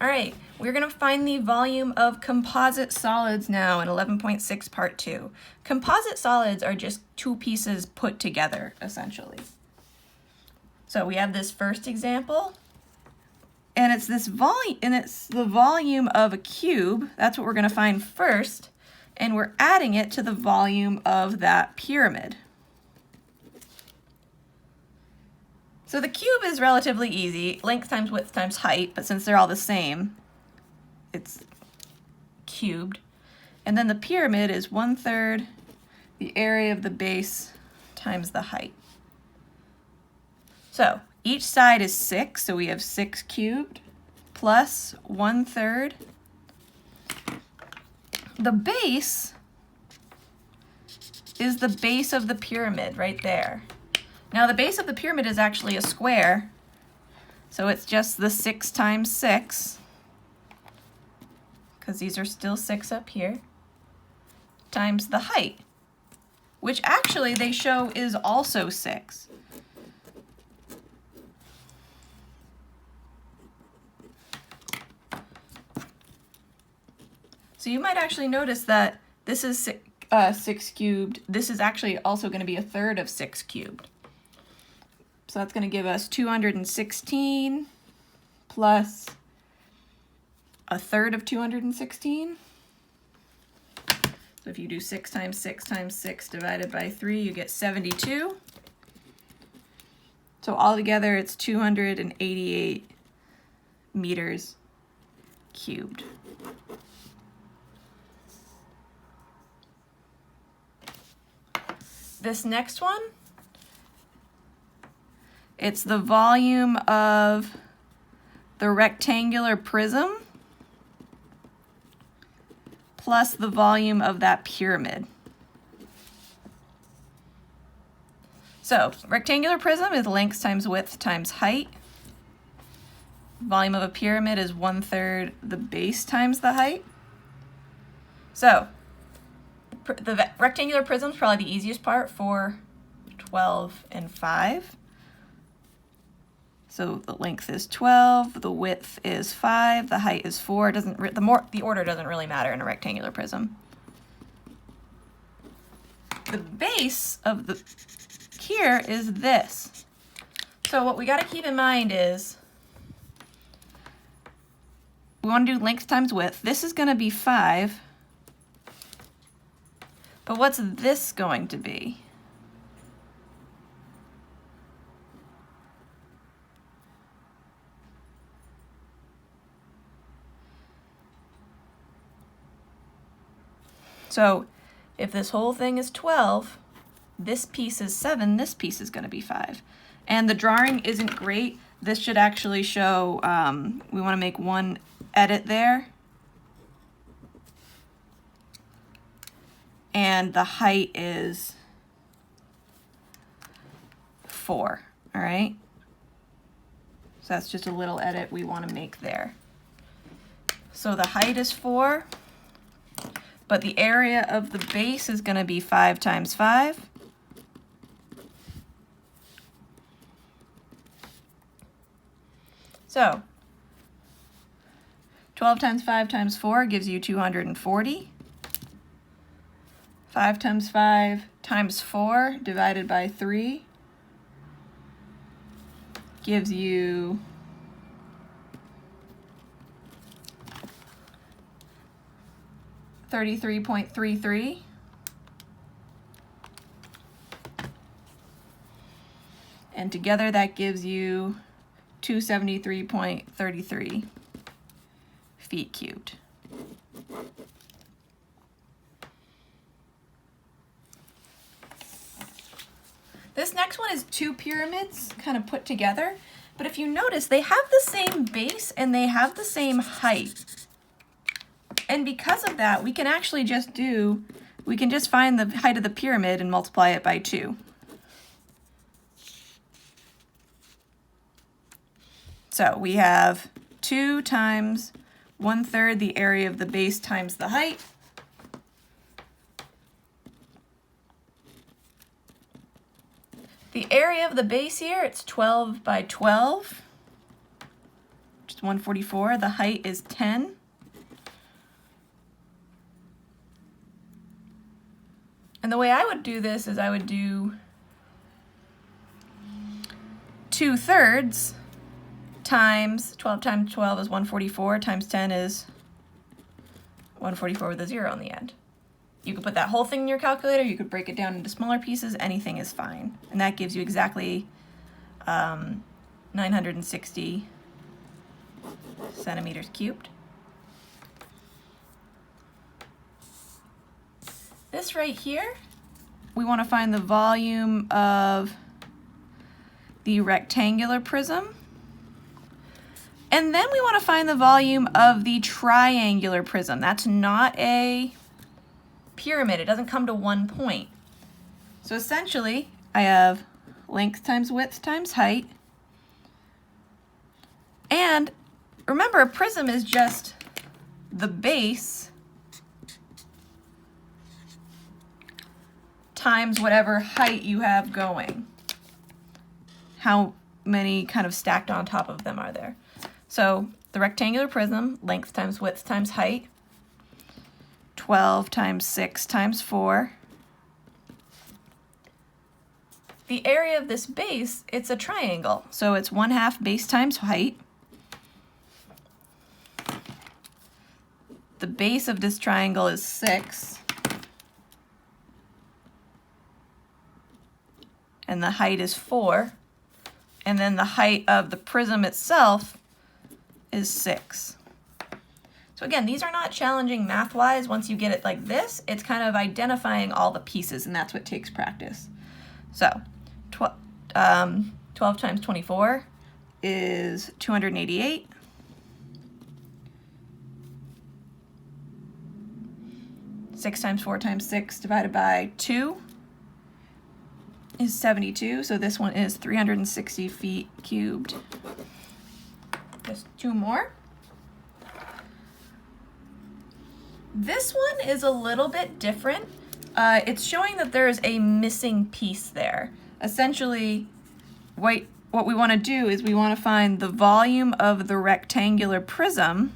All right, we're going to find the volume of composite solids now in 11.6 part 2. Composite solids are just two pieces put together, essentially. So we have this first example, and it's this volume, and it's the volume of a cube. That's what we're going to find first, and we're adding it to the volume of that pyramid. So the cube is relatively easy, length times width times height, but since they're all the same, it's cubed. And then the pyramid is 1/3 the area of the base times the height. So each side is 6, so we have 6 cubed plus 1/3. The base is the base of the pyramid right there. Now the base of the pyramid is actually a square, so it's just the 6 times 6, because these are still 6 up here, times the height, which actually they show is also 6. So you might actually notice that this is 6 cubed. This is actually also going to be 1/3 of 6 cubed. So that's going to give us 216 plus 1/3 of 216. So if you do 6 times 6 times 6 divided by 3, you get 72. So altogether it's 288 meters cubed. This next one, it's the volume of the rectangular prism plus the volume of that pyramid. So rectangular prism is length times width times height. Volume of a pyramid is 1/3 the base times the height. So the rectangular prism is probably the easiest part, 4, 12, and 5. So the length is 12, the width is 5, the height is 4. The order doesn't really matter in a rectangular prism. The base of the here is this. So what we got to keep in mind is we want to do length times width. This is going to be 5. But what's this going to be? So if this whole thing is 12, this piece is 7, this piece is going to be 5. And the drawing isn't great. This should actually show, we want to make one edit there. And the height is 4, all right? So that's just a little edit we want to make there. So the height is 4, but the area of the base is going to be 5 times 5. So 12 times 5 times 4 gives you 240. 5 times 5 times 4 divided by 3 gives you 33.33. And together that gives you 273.33 feet cubed. This next one is two pyramids kind of put together, but if you notice, they have the same base and they have the same height. And because of that, we can actually just find the height of the pyramid and multiply it by 2. So we have 2 times 1/3 the area of the base times the height. The area of the base here, it's 12 by 12, which is 144. The height is 10. And the way I would do this is I would do 2/3 times 12 times 12 is 144 times 10 is 144 with a 0 on the end. You could put that whole thing in your calculator, you could break it down into smaller pieces, anything is fine. And that gives you exactly 960 centimeters cubed. This right here, we want to find the volume of the rectangular prism. And then we want to find the volume of the triangular prism. That's not a pyramid. It doesn't come to one point. So essentially, I have length times width times height. And remember, a prism is just the base times whatever height you have going. How many kind of stacked on top of them are there? So the rectangular prism, length times width times height, 12 times 6 times 4. The area of this base, it's a triangle, so it's 1/2 base times height. The base of this triangle is 6. And the height is 4. And then the height of the prism itself is 6. So again, these are not challenging math-wise. Once you get it like this, it's kind of identifying all the pieces, and that's what takes practice. So 12 times 24 is 288. Six times 4 times 6 divided by 2 is 72. So this one is 360 feet cubed. Just 2 more. This one is a little bit different. It's showing that there is a missing piece there. Essentially, what we want to do is we want to find the volume of the rectangular prism.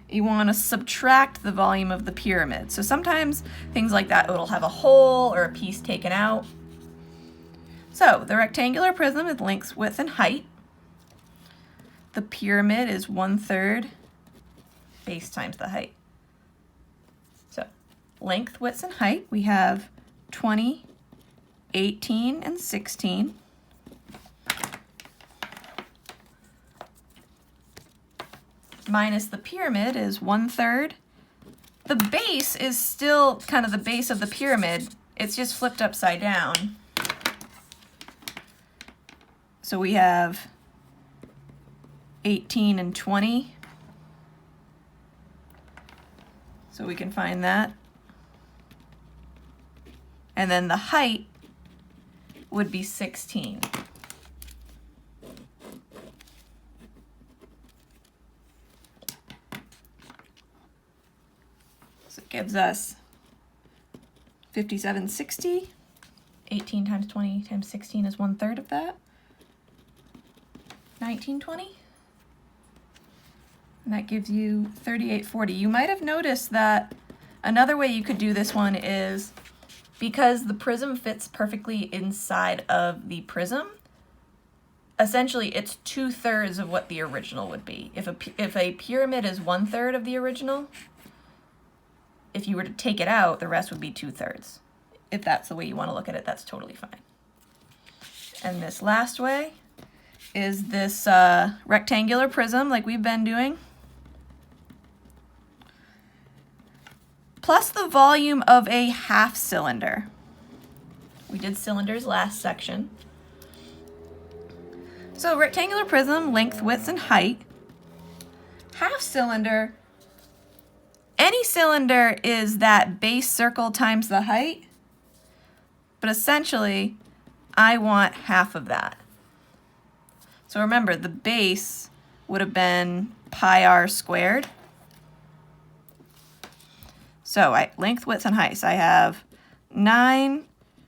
You want to subtract the volume of the pyramid. So sometimes things like that, it'll have a hole or a piece taken out. So the rectangular prism is length, width, and height. The pyramid is 1/3 base times the height. So length, width, and height, we have 20, 18, and 16. Minus the pyramid is 1/3. The base is still kind of the base of the pyramid. It's just flipped upside down. So we have 18 and 20. So we can find that. And then the height would be 16. So it gives us 5760. 18 times 20 times 16 is 1/3 of that. 1920. And that gives you 3840. You might have noticed that another way you could do this one is because the prism fits perfectly inside of the prism, essentially it's 2/3 of what the original would be. If a pyramid is 1/3 of the original, if you were to take it out, the rest would be 2/3. If that's the way you want to look at it, that's totally fine. And this last way is this rectangular prism like we've been doing, plus the volume of a half cylinder. We did cylinders last section. So rectangular prism, length, width, and height. Half cylinder, any cylinder is that base circle times the height, but essentially I want half of that. So remember, the base would have been pi r squared. So length, width, and height. So I have 9,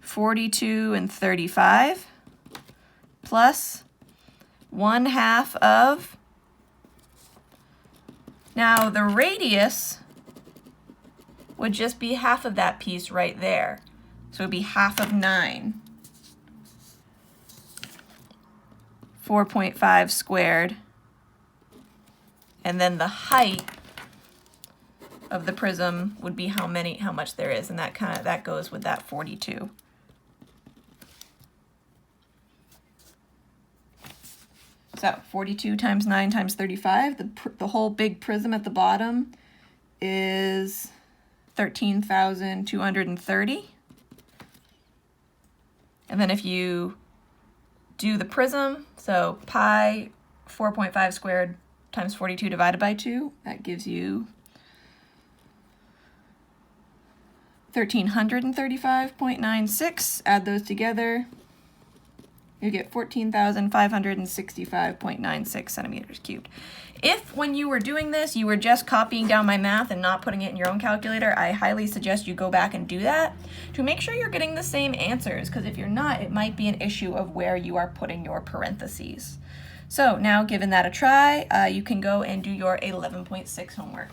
42, and 35 plus 1/2 of Now the radius would just be half of that piece right there. So it would be half of 9. 4.5 squared. And then the height of the prism would be how much there is, and that goes with that 42. So 42 times 9 times 35, the whole big prism at the bottom is 13,230. And then if you do the prism, so pi 4.5 squared times 42 divided by 2, that gives you 1,335.96. Add those together, you get 14,565.96 centimeters cubed. If when you were doing this, you were just copying down my math and not putting it in your own calculator, I highly suggest you go back and do that to make sure you're getting the same answers, because if you're not, it might be an issue of where you are putting your parentheses. So now, given that a try, you can go and do your 11.6 homework.